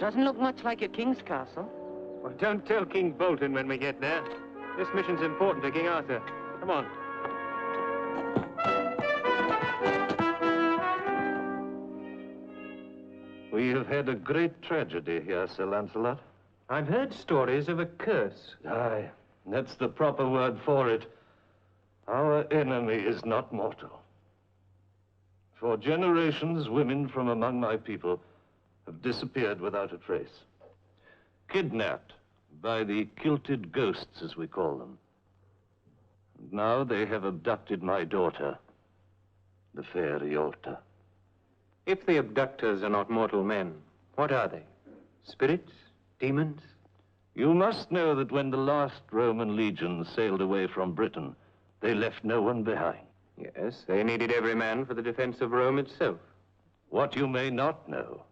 Doesn't look much like a king's castle. Well, don't tell King Boltan when we get there. This mission's important to King Arthur. Come on. We have had a great tragedy here, Sir Lancelot. I've heard stories of a curse. Aye, that's the proper word for it. Our enemy is not mortal. For generations, women from among my people have disappeared without a trace. Kidnapped by the kilted ghosts, as we call them. And now they have abducted my daughter, the fair Iolta. If the abductors are not mortal men, what are they? Spirits? Demons? You must know that when the last Roman legion sailed away from Britain, they left no one behind. Yes, they needed every man for the defense of Rome itself. What you may not know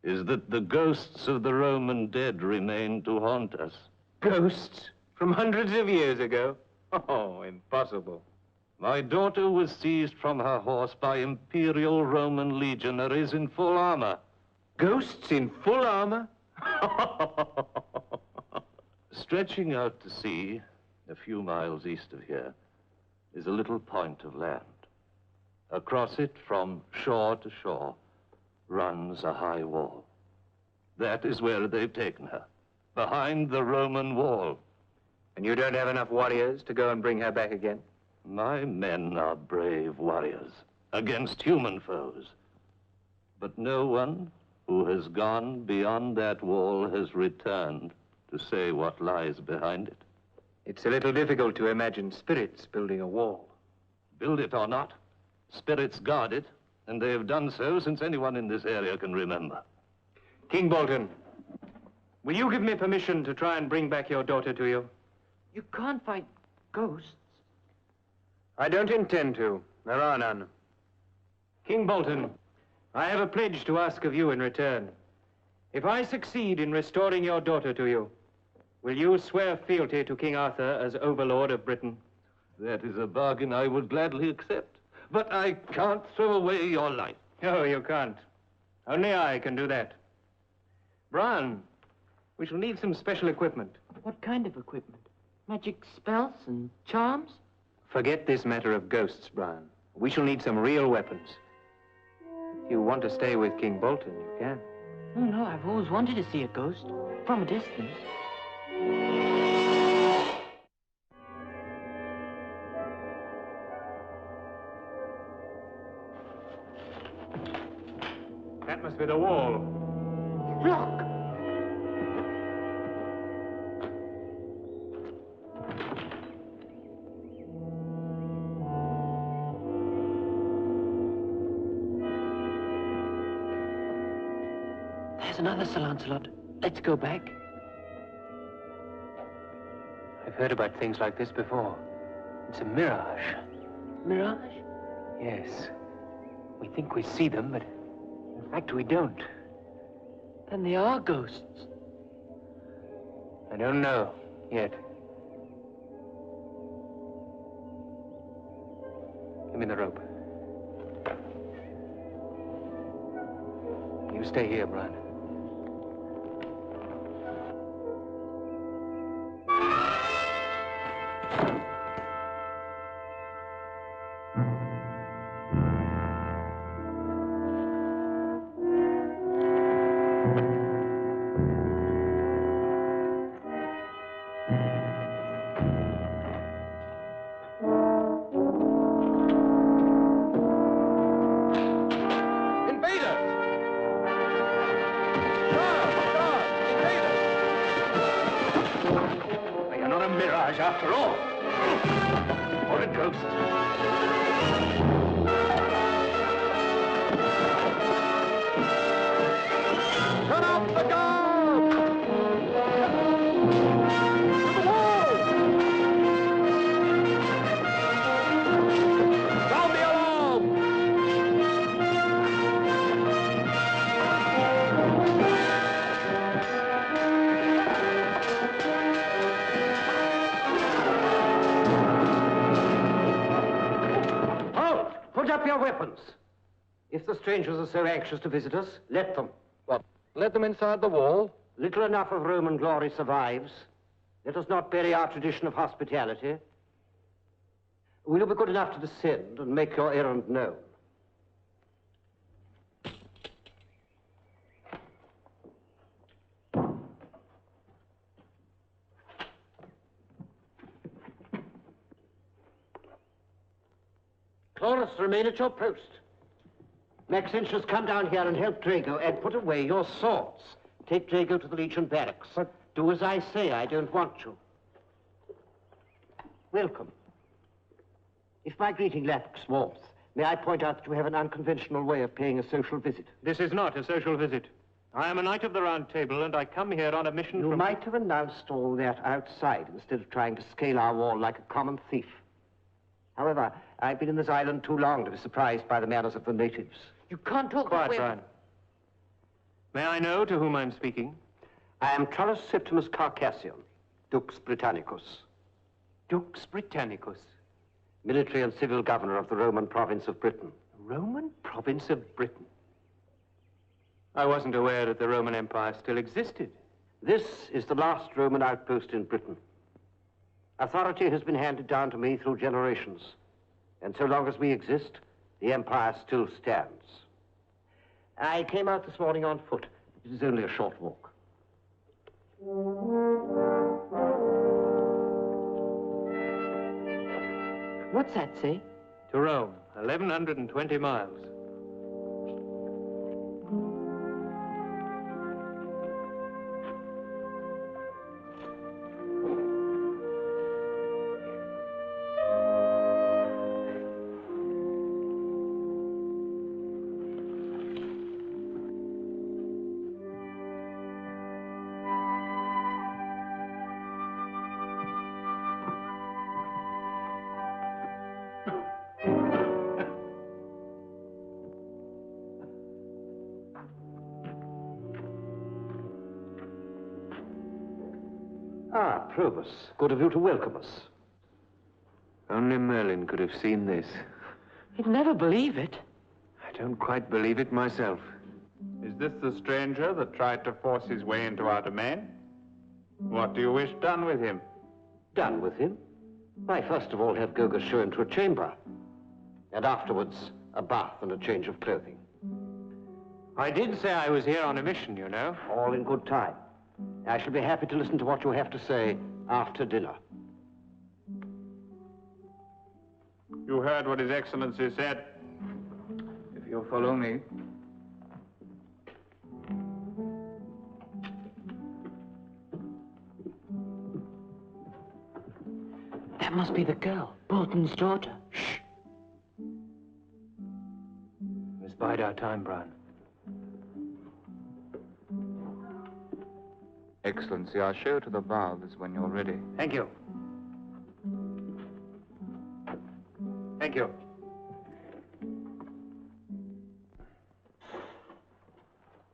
is that the ghosts of the Roman dead remain to haunt us. Ghosts? From hundreds of years ago? Oh, impossible. My daughter was seized from her horse by Imperial Roman legionaries in full armor. Ghosts in full armor? Stretching out to sea, a few miles east of here, is a little point of land. Across it, from shore to shore, runs a high wall. That is where they've taken her, behind the Roman wall. And you don't have enough warriors to go and bring her back again? My men are brave warriors against human foes. But no one who has gone beyond that wall has returned to say what lies behind it. It's a little difficult to imagine spirits building a wall. Build it or not, spirits guard it, and they have done so since anyone in this area can remember. King Boltan, will you give me permission to try and bring back your daughter to you? You can't fight ghosts. I don't intend to. There are none. King Boltan, I have a pledge to ask of you in return. If I succeed in restoring your daughter to you, will you swear fealty to King Arthur as overlord of Britain? That is a bargain I would gladly accept, but I can't throw away your life. No, you can't. Only I can do that. Brian, we shall need some special equipment. What kind of equipment? Magic spells and charms? Forget this matter of ghosts, Brian. We shall need some real weapons. If you want to stay with King Boltan, you can. Oh, no, I've always wanted to see a ghost, from a distance. That must be the wall. Look! There's another, Sir Lancelot. Let's go back. I've heard about things like this before. It's a mirage. Mirage? Yes. We think we see them, but in fact we don't. Then they are ghosts. I don't know yet. Give me the rope. You stay here, Brian. After all, or a ghost. Turn off the guard! To the wall! Sound the alarm! Put up your weapons. If the strangers are so anxious to visit us, let them. Well, Let them inside the wall. Little enough of Roman glory survives. Let us not bury our tradition of hospitality. Will you be good enough to descend and make your errand known? Chorus, remain at your post. Maxentius, come down here and help Drago and put away your swords. Take Drago to the Legion barracks. But do as I say, I don't want you. Welcome. If my greeting lacks warmth, may I point out that you have an unconventional way of paying a social visit? This is not a social visit. I am a knight of the Round Table, and I come here on a mission You might have announced all that outside instead of trying to scale our wall like a common thief. However, I've been in this island too long to be surprised by the manners of the natives. You can't talk Quiet, that way. Brian. May I know to whom I'm speaking? I am Trollus Septimus Carcassian, Dux Britannicus. Dux Britannicus. Military and civil governor of the Roman province of Britain. Roman province of Britain. I wasn't aware that the Roman Empire still existed. This is the last Roman outpost in Britain. Authority has been handed down to me through generations, and so long as we exist, the empire still stands. I came out this morning on foot. It is only a short walk. What's that say? To Rome, 1,120 miles. Ah, Probus. Good of you to welcome us. Only Merlin could have seen this. You'd never believe it. I don't quite believe it myself. Is this the stranger that tried to force his way into our domain? What do you wish done with him? Done with him? Why, first of all, have Goga show him to a chamber. And afterwards, a bath and a change of clothing. I did say I was here on a mission, you know. All in good time. I shall be happy to listen to what you have to say after dinner. You heard what His Excellency said. If you'll follow me. That must be the girl, Boltan's daughter. Shh. We must bide our time, Brian. Excellency, I'll show you to the baths when you're ready. Thank you. Thank you.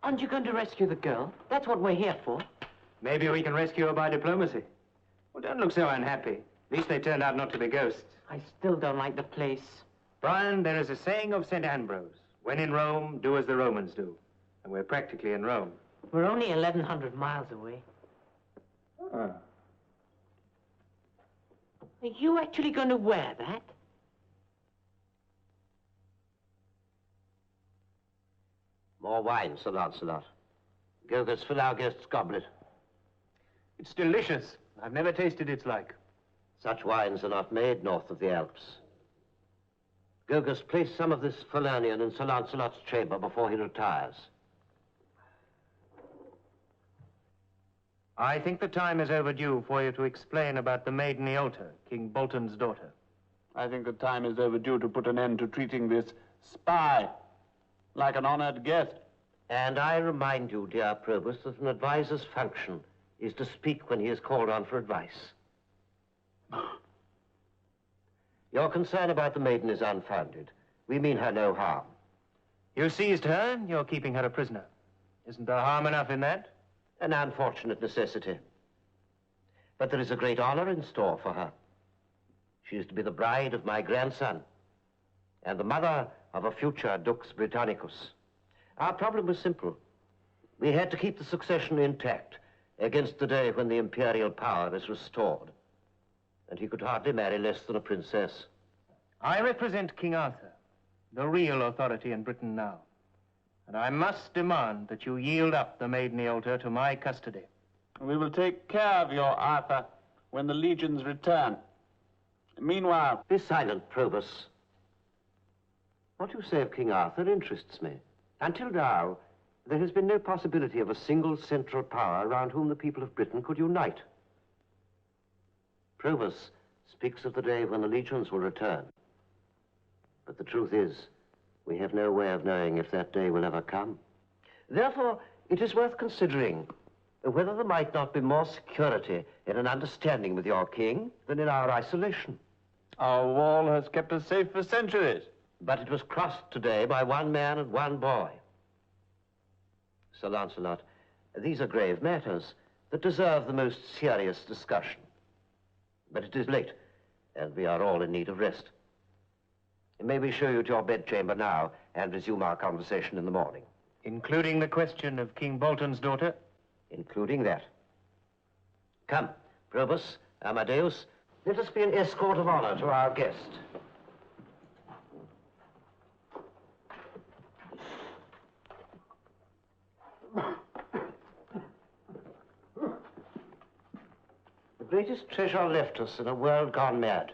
Aren't you going to rescue the girl? That's what we're here for. Maybe we can rescue her by diplomacy. Well, don't look so unhappy. At least they turned out not to be ghosts. I still don't like the place. Brian, there is a saying of St. Ambrose. When in Rome, do as the Romans do. And we're practically in Rome. We're only 1,100 miles away. Ah. Are you actually going to wear that? More wine, Sir Lancelot. Gogas, fill our guest's goblet. It's delicious. I've never tasted its like. Such wines are not made north of the Alps. Gogas, place some of this Falernian in Sir Lancelot's chamber before he retires. I think the time is overdue for you to explain about the maiden Iolta, King Boltan's daughter. I think the time is overdue to put an end to treating this spy like an honored guest. And I remind you, dear Probus, that an advisor's function is to speak when he is called on for advice. Your concern about the maiden is unfounded. We mean her no harm. You seized her, you're keeping her a prisoner. Isn't there harm enough in that? An unfortunate necessity. But there is a great honor in store for her. She is to be the bride of my grandson and the mother of a future Dux Britannicus. Our problem was simple. We had to keep the succession intact against the day when the imperial power is restored. And he could hardly marry less than a princess. I represent King Arthur, the real authority in Britain now. And I must demand that you yield up the maiden Iolta to my custody. We will take care of your Arthur when the legions return. Meanwhile... Be silent, Probus. What you say of King Arthur interests me. Until now, there has been no possibility of a single central power around whom the people of Britain could unite. Probus speaks of the day when the legions will return. But the truth is, we have no way of knowing if that day will ever come. Therefore, it is worth considering whether there might not be more security in an understanding with your king than in our isolation. Our wall has kept us safe for centuries. But it was crossed today by one man and one boy. Sir Lancelot, these are grave matters that deserve the most serious discussion. But it is late, and we are all in need of rest. May we show you to your bedchamber now and resume our conversation in the morning? Including the question of King Boltan's daughter? Including that. Come, Probus, Amadeus, let us be an escort of honor to our guest. The greatest treasure left us in a world gone mad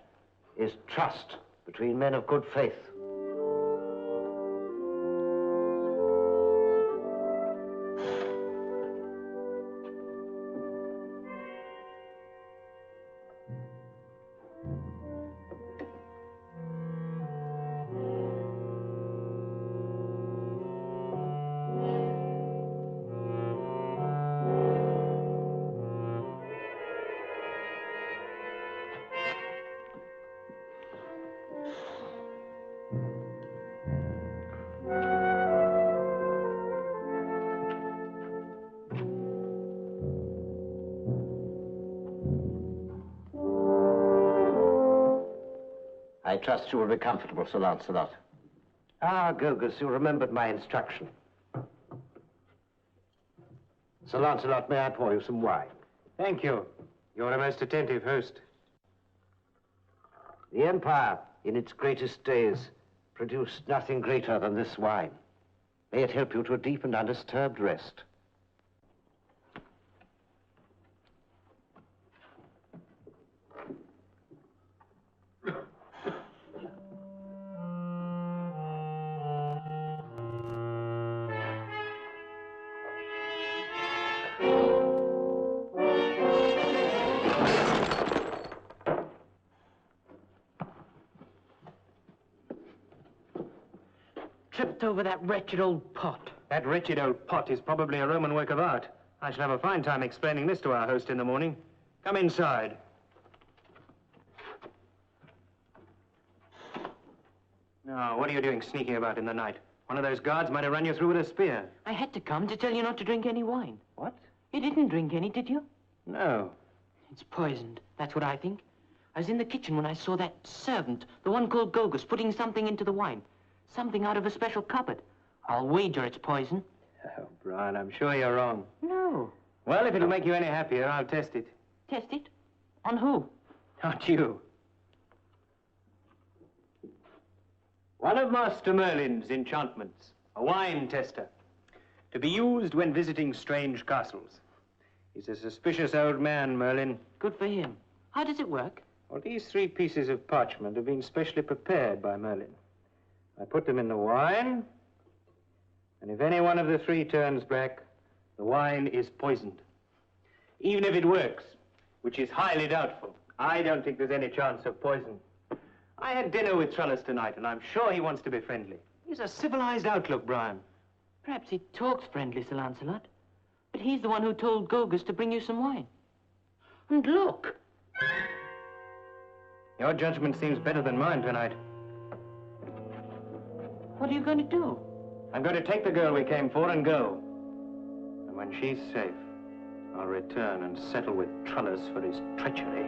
is trust between men of good faith. I trust you will be comfortable, Sir Lancelot. Ah, Gogus, you remembered my instruction. Sir Lancelot, may I pour you some wine? Thank you. You're a most attentive host. The Empire, in its greatest days, produced nothing greater than this wine. May it help you to a deep and undisturbed rest. Tripped over that wretched old pot. That wretched old pot is probably a Roman work of art. I shall have a fine time explaining this to our host in the morning. Come inside. Now, what are you doing sneaking about in the night? One of those guards might have run you through with a spear. I had to come to tell you not to drink any wine. What? You didn't drink any, did you? No. It's poisoned. That's what I think. I was in the kitchen when I saw that servant, the one called Gogus, putting something into the wine. Something out of a special cupboard. I'll wager it's poison. Oh, Brian, I'm sure you're wrong. No. Well, if it'll make you any happier, I'll test it. Test it? On who? Not you. One of Master Merlin's enchantments, a wine tester, to be used when visiting strange castles. He's a suspicious old man, Merlin. Good for him. How does it work? Well, these 3 pieces of parchment have been specially prepared by Merlin. I put them in the wine, and if any one of the 3 turns back, the wine is poisoned. Even if it works, which is highly doubtful, I don't think there's any chance of poison. I had dinner with Trellis tonight, and I'm sure he wants to be friendly. He's a civilized outlook, Brian. Perhaps he talks friendly, Sir Lancelot. But he's the one who told Gogus to bring you some wine. And look! Your judgment seems better than mine tonight. What are you going to do? I'm going to take the girl we came for and go. And when she's safe, I'll return and settle with Trellis for his treachery.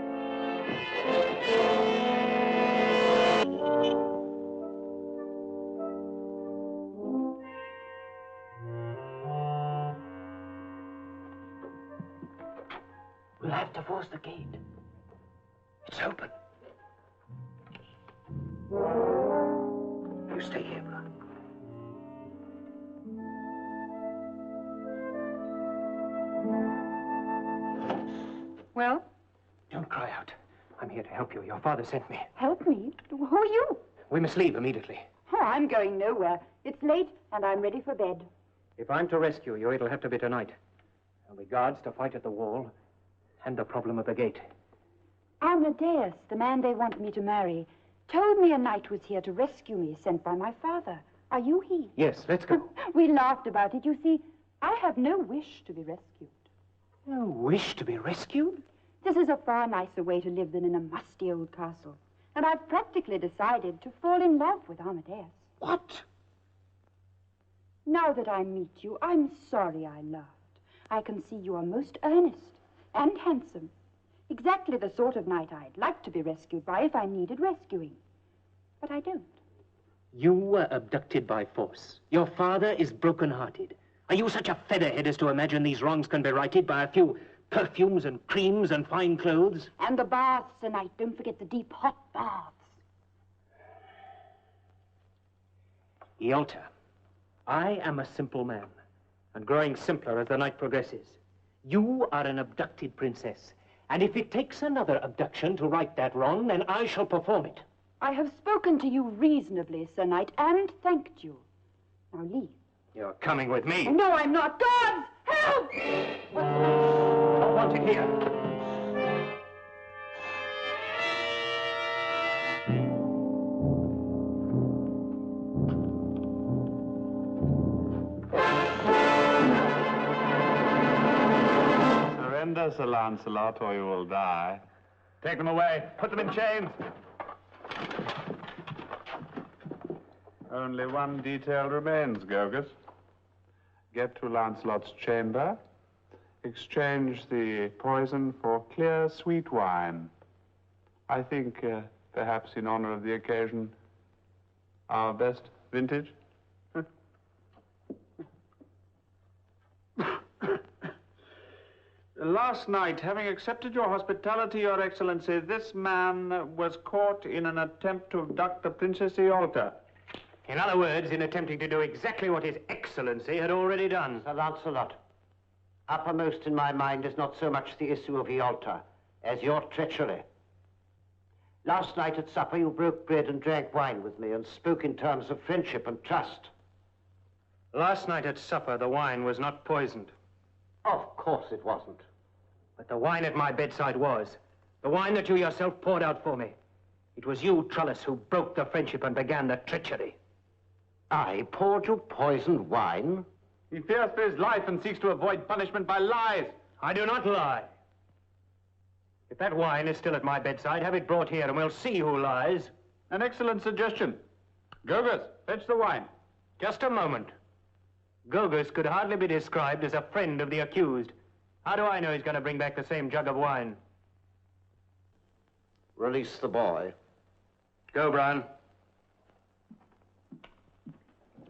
goes the gate. It's open. You stay here, Ron. Well? Don't cry out. I'm here to help you. Your father sent me. Help me? Who are you? We must leave immediately. Oh, I'm going nowhere. It's late, and I'm ready for bed. If I'm to rescue you, it'll have to be tonight. There'll be guards to fight at the wall, and the problem of the gate. Amadeus, the man they want me to marry, told me a knight was here to rescue me, sent by my father. Are you he? Yes, let's go. We laughed about it. You see, I have no wish to be rescued. No wish to be rescued? This is a far nicer way to live than in a musty old castle. And I've practically decided to fall in love with Amadeus. What? Now that I meet you, I'm sorry I laughed. I can see you are most earnest and handsome. Exactly the sort of knight I'd like to be rescued by if I needed rescuing. But I don't. You were abducted by force. Your father is broken-hearted. Are you such a featherhead as to imagine these wrongs can be righted by a few perfumes and creams and fine clothes? And the baths, Sir Knight. Don't forget the deep, hot baths. Iolta, I am a simple man, and growing simpler as the night progresses. You are an abducted princess, and if it takes another abduction to right that wrong, then I shall perform it. I have spoken to you reasonably, Sir Knight, and thanked you. Now leave. You're coming with me. No, I'm not. Guards! Help! I want it here. Surrender, Sir Lancelot, or you will die. Take them away. Put them in chains. Only one detail remains, Gogus. Get to Lancelot's chamber. Exchange the poison for clear, sweet wine. I think, perhaps in honor of the occasion, our best vintage. Last night, having accepted your hospitality, Your Excellency, this man was caught in an attempt to abduct the Princess Iolta. In other words, in attempting to do exactly what His Excellency had already done. Sir Lancelot, uppermost in my mind is not so much the issue of Iolta as your treachery. Last night at supper, you broke bread and drank wine with me and spoke in terms of friendship and trust. Last night at supper, the wine was not poisoned. Of course it wasn't. But the wine at my bedside was. The wine that you yourself poured out for me. It was you, Trellis, who broke the friendship and began the treachery. I poured you poisoned wine? He fears for his life and seeks to avoid punishment by lies. I do not lie. If that wine is still at my bedside, have it brought here and we'll see who lies. An excellent suggestion. Gogus, fetch the wine. Just a moment. Gogus could hardly be described as a friend of the accused. How do I know he's going to bring back the same jug of wine? Release the boy. Go, Brian.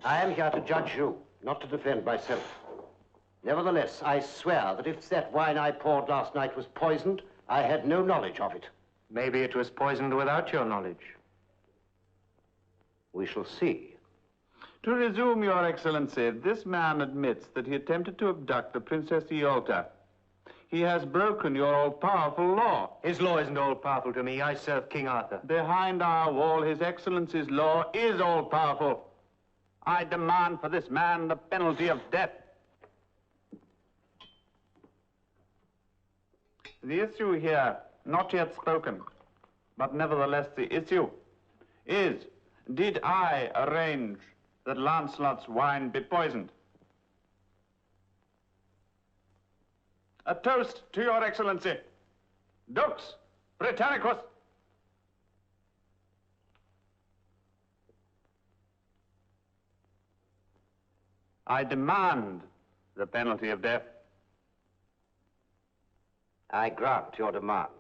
I am here to judge you, not to defend myself. Nevertheless, I swear that if that wine I poured last night was poisoned, I had no knowledge of it. Maybe it was poisoned without your knowledge. We shall see. To resume, Your Excellency, this man admits that he attempted to abduct the Princess Iolta. He has broken your all-powerful law. His law isn't all-powerful to me. I serve King Arthur. Behind our wall, His Excellency's law is all-powerful. I demand for this man the penalty of death. The issue here, not yet spoken, but nevertheless the issue, is, did I arrange that Lancelot's wine be poisoned? A toast to Your Excellency. Dux Britannicus. I demand the penalty of death. I grant your demand.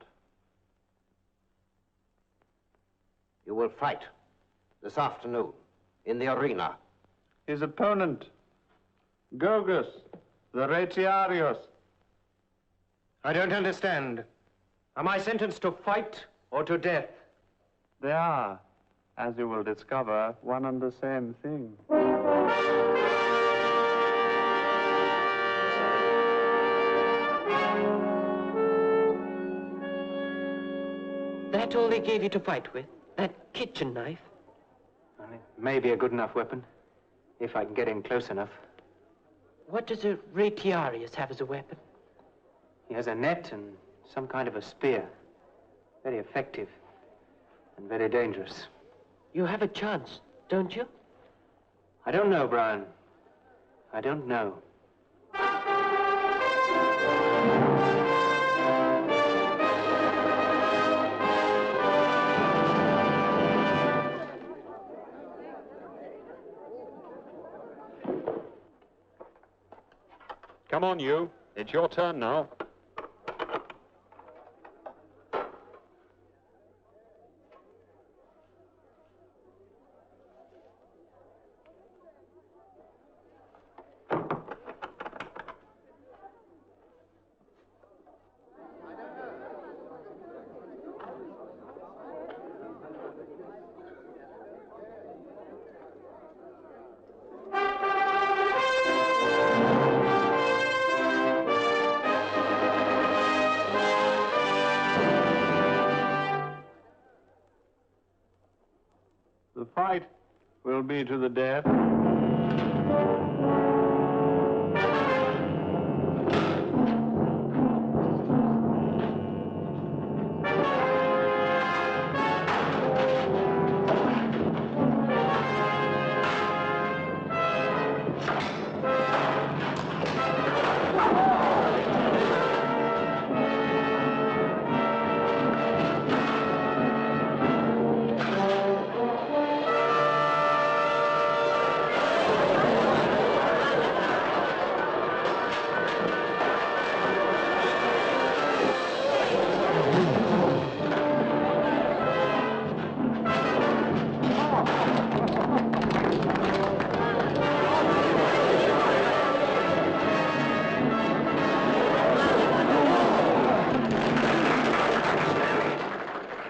You will fight this afternoon in the arena. His opponent, Gogus, the Retiarius. I don't understand. Am I sentenced to fight or to death? They are, as you will discover, one and the same thing. That all they gave you to fight with? That kitchen knife? Well, it may be a good enough weapon, if I can get in close enough. What does a Retiarius have as a weapon? He has a net and some kind of a spear. Very effective and very dangerous. You have a chance, don't you? I don't know, Brian. I don't know. Come on, you. It's your turn now. The fight will be to the death.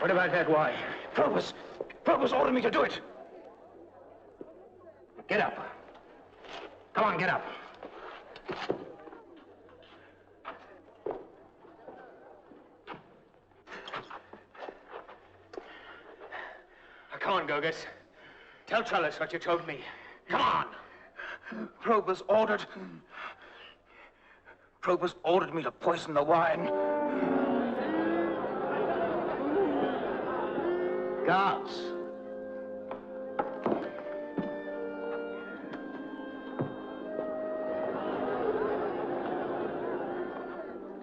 What about that wine? Probus ordered me to do it. Get up. Come on, get up. Come on, Gogus. Tell Trellis what you told me. Come on. Probus ordered me to poison the wine. Guards.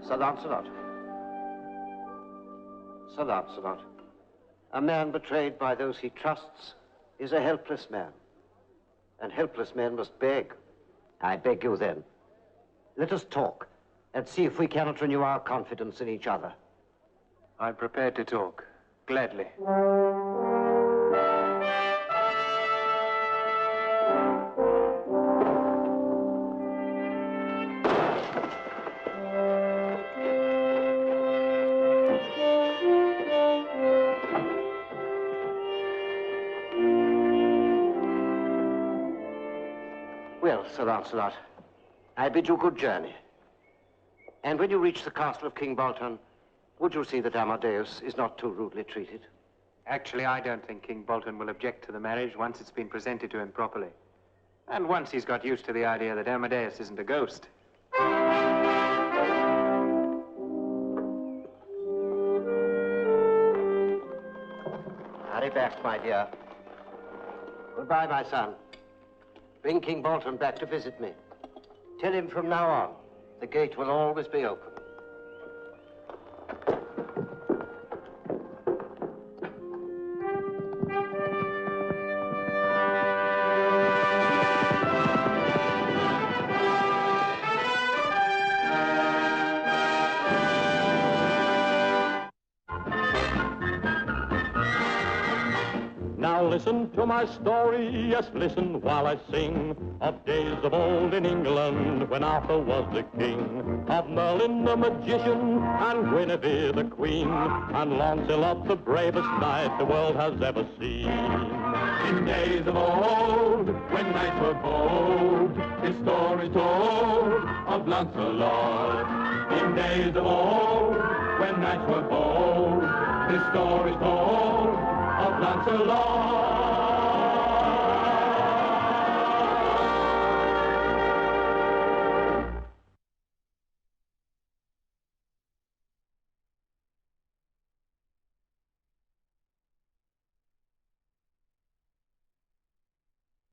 Sir Lancelot. Sir Lancelot. A man betrayed by those he trusts is a helpless man. And helpless men must beg. I beg you then. Let us talk and see if we cannot renew our confidence in each other. I'm prepared to talk. Gladly. Well, Sir Lancelot, I bid you good journey. And when you reach the castle of King Boltan, would you see that Amadeus is not too rudely treated? Actually, I don't think King Boltan will object to the marriage once it's been presented to him properly. And once he's got used to the idea that Amadeus isn't a ghost. Hurry back, my dear. Goodbye, my son. Bring King Boltan back to visit me. Tell him from now on, the gate will always be open. Now listen to my story, yes, listen while I sing of days of old in England when Arthur was the king, of Merlin the magician and Guinevere the queen, and Lancelot the bravest knight the world has ever seen. In days of old, when knights were bold, his story told of Lancelot. In days of old, when knights were bold, his story told of Lancelot.